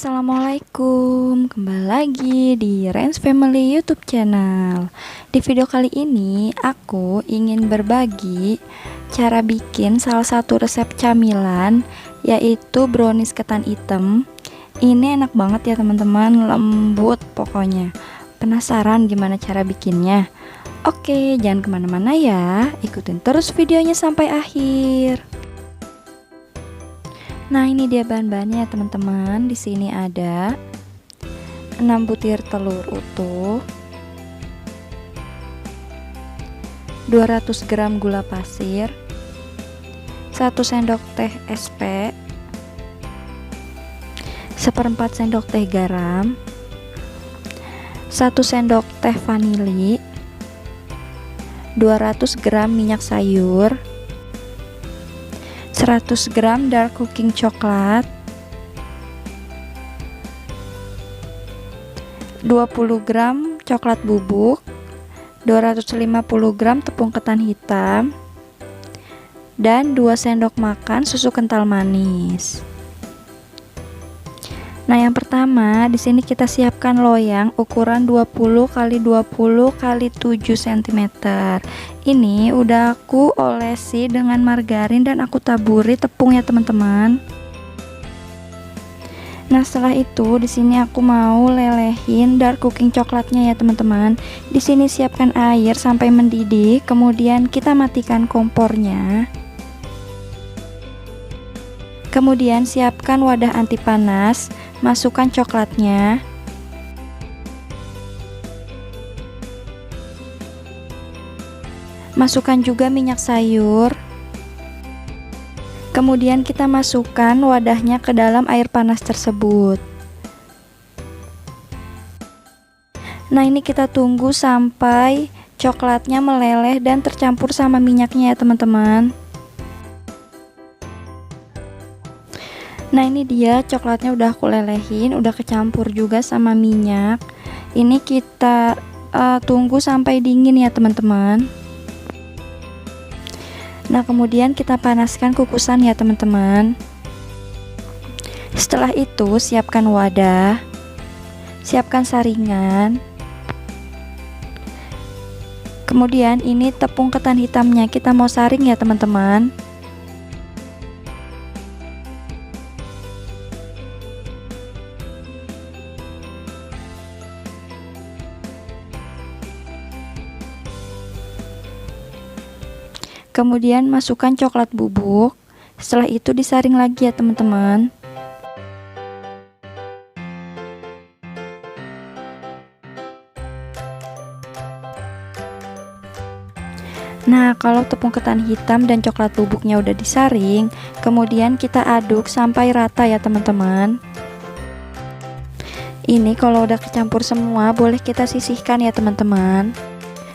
Assalamualaikum, kembali lagi di Rens Family YouTube channel. Di video kali ini aku ingin berbagi cara bikin salah satu resep camilan, yaitu brownies ketan hitam. Ini enak banget ya teman-teman, lembut pokoknya. Penasaran gimana cara bikinnya? Oke, jangan kemana-mana ya, ikutin terus videonya sampai akhir. Nah, ini dia bahan-bahannya ya teman-teman. Di sini ada 6 butir telur utuh, 200 gram gula pasir, 1 sendok teh SP, 1/4 sendok teh garam, 1 sendok teh vanili, 200 gram minyak sayur, 100 gram dark cooking coklat, 20 gram coklat bubuk, 250 gram tepung ketan hitam, dan 2 sendok makan susu kental manis. Nah, yang pertama di sini kita siapkan loyang ukuran 20 x 20 x 7 cm. Ini udah aku olesi dengan margarin dan aku taburi tepung ya teman-teman. Nah, setelah itu di sini aku mau lelehin dark cooking coklatnya ya teman-teman. Di sini siapkan air sampai mendidih, kemudian kita matikan kompornya. Kemudian siapkan wadah anti panas, masukkan coklatnya. Masukkan juga minyak sayur. Kemudian kita masukkan wadahnya ke dalam air panas tersebut. Nah, ini kita tunggu sampai coklatnya meleleh dan tercampur sama minyaknya ya teman-teman. Nah, ini dia coklatnya udah aku lelehin, udah kecampur juga sama minyak. Ini kita tunggu sampai dingin ya teman-teman. Nah, kemudian kita panaskan kukusan ya teman-teman. Setelah itu siapkan wadah, siapkan saringan. Kemudian ini tepung ketan hitamnya kita mau saring ya teman-teman. Kemudian masukkan coklat bubuk. Setelah itu disaring lagi ya teman-teman. Nah, kalau tepung ketan hitam dan coklat bubuknya udah disaring, kemudian kita aduk sampai rata ya teman-teman. Ini kalau udah kecampur semua, boleh kita sisihkan ya teman-teman.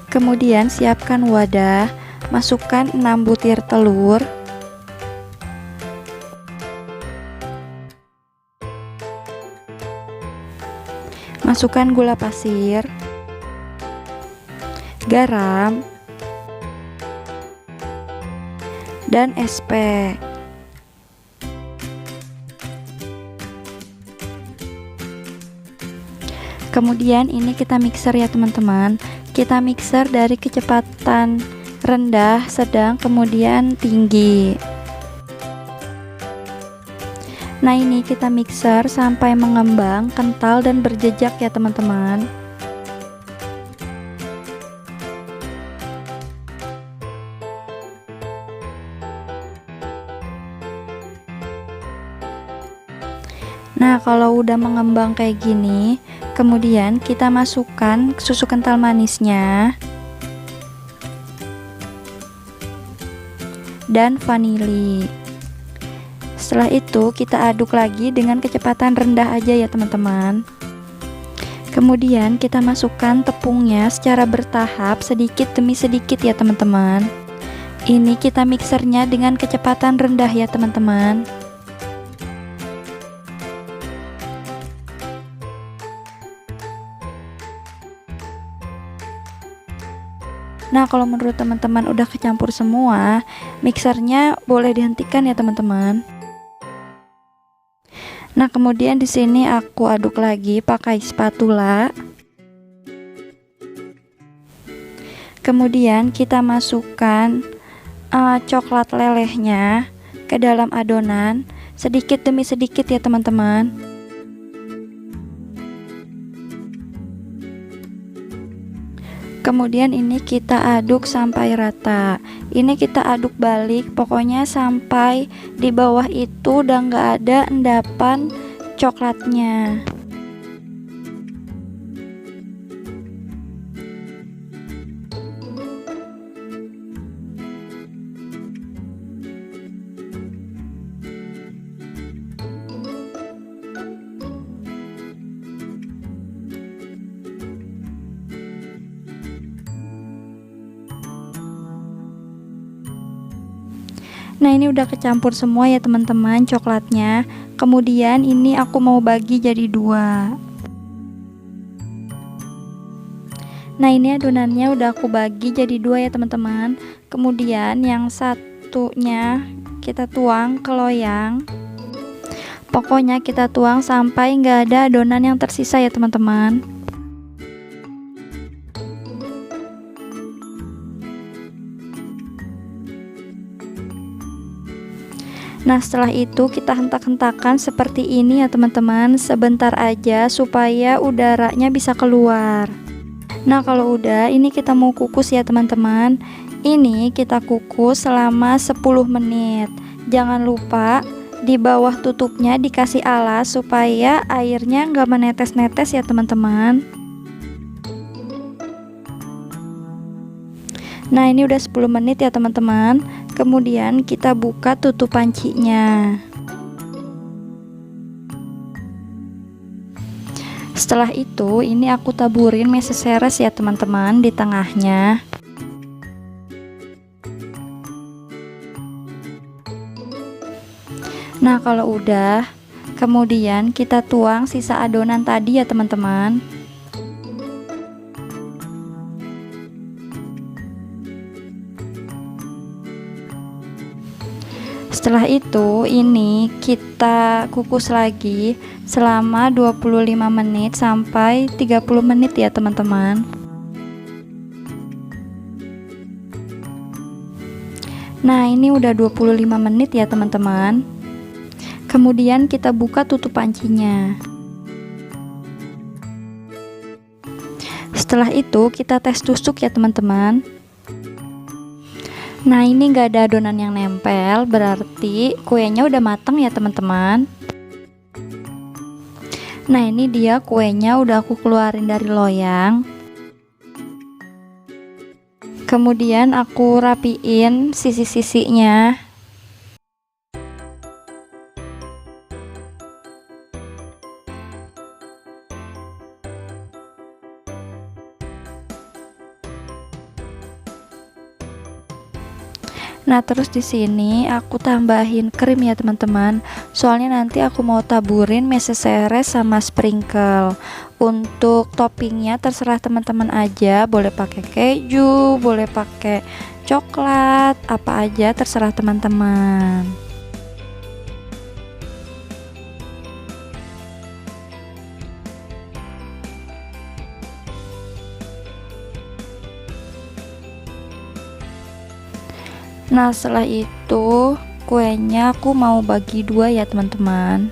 Kemudian siapkan wadah, masukkan 6 butir telur, masukkan gula pasir, garam, dan SP. Kemudian ini kita mixer ya teman-teman. Kita mixer dari kecepatan rendah, sedang, kemudian tinggi. Nah, ini kita mixer sampai mengembang, kental, dan berjejak ya teman-teman. Nah, kalau udah mengembang kayak gini, kemudian kita masukkan susu kental manisnya dan vanili. Setelah itu kita aduk lagi dengan kecepatan rendah aja ya teman-teman. Kemudian kita masukkan tepungnya secara bertahap, sedikit demi sedikit ya teman-teman. Ini kita mixernya dengan kecepatan rendah ya teman-teman. Nah, kalau menurut teman-teman udah kecampur semua, mixernya boleh dihentikan ya teman-teman. Nah, kemudian di sini aku aduk lagi pakai spatula. Kemudian kita masukkan coklat lelehnya ke dalam adonan sedikit demi sedikit ya teman-teman. Kemudian ini kita aduk sampai rata. Ini kita aduk balik, pokoknya sampai di bawah itu udah nggak ada endapan coklatnya. Nah, ini udah kecampur semua ya teman-teman coklatnya. Kemudian ini aku mau bagi jadi dua. Nah, ini adonannya udah aku bagi jadi dua ya teman-teman. Kemudian yang satunya kita tuang ke loyang. Pokoknya kita tuang sampai nggak ada adonan yang tersisa ya teman-teman. Nah, setelah itu kita hentak-hentakan seperti ini ya teman-teman, sebentar aja supaya udaranya bisa keluar. Nah, kalau udah, ini kita mau kukus ya teman-teman. Ini kita kukus selama 10 menit. Jangan lupa di bawah tutupnya dikasih alas supaya airnya nggak menetes-netes ya teman-teman. Nah, ini udah 10 menit ya teman-teman. Kemudian kita buka tutup pancinya. Setelah itu, ini aku taburin meseseres ya teman-teman di tengahnya. Nah, kalau udah, kemudian kita tuang sisa adonan tadi ya teman-teman. Setelah itu, ini kita kukus lagi selama 25 menit sampai 30 menit ya teman-teman. Nah, ini udah 25 menit ya teman-teman. Kemudian kita buka tutup pancinya. Setelah itu kita tes tusuk ya teman-teman. Nah, ini nggak ada adonan yang nempel, berarti kuenya udah mateng ya teman-teman. Nah, ini dia kuenya udah aku keluarin dari loyang. Kemudian aku rapiin sisi-sisinya. Nah, terus di sini aku tambahin krim ya teman-teman. Soalnya nanti aku mau taburin meseseres sama sprinkle. Untuk toppingnya terserah teman-teman aja, boleh pakai keju, boleh pakai coklat, apa aja terserah teman-teman. Nah, setelah itu kuenya aku mau bagi dua ya teman-teman.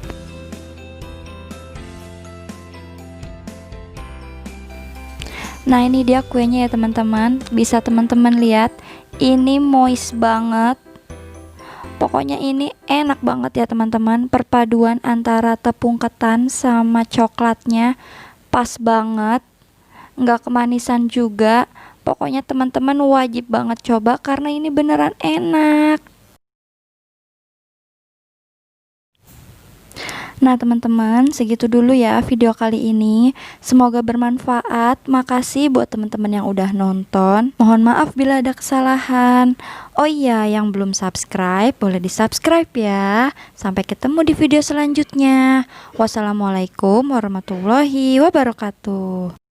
Nah, ini dia kuenya ya teman-teman. Bisa teman-teman lihat, ini moist banget. Pokoknya ini enak banget ya teman-teman. Perpaduan antara tepung ketan sama coklatnya pas banget, nggak kemanisan juga. Pokoknya teman-teman wajib banget coba karena ini beneran enak. Nah teman-teman, segitu dulu ya video kali ini. Semoga bermanfaat. Makasih buat teman-teman yang udah nonton. Mohon maaf bila ada kesalahan. Oh iya, yang belum subscribe boleh di subscribe ya. Sampai ketemu di video selanjutnya. Wassalamualaikum warahmatullahi wabarakatuh.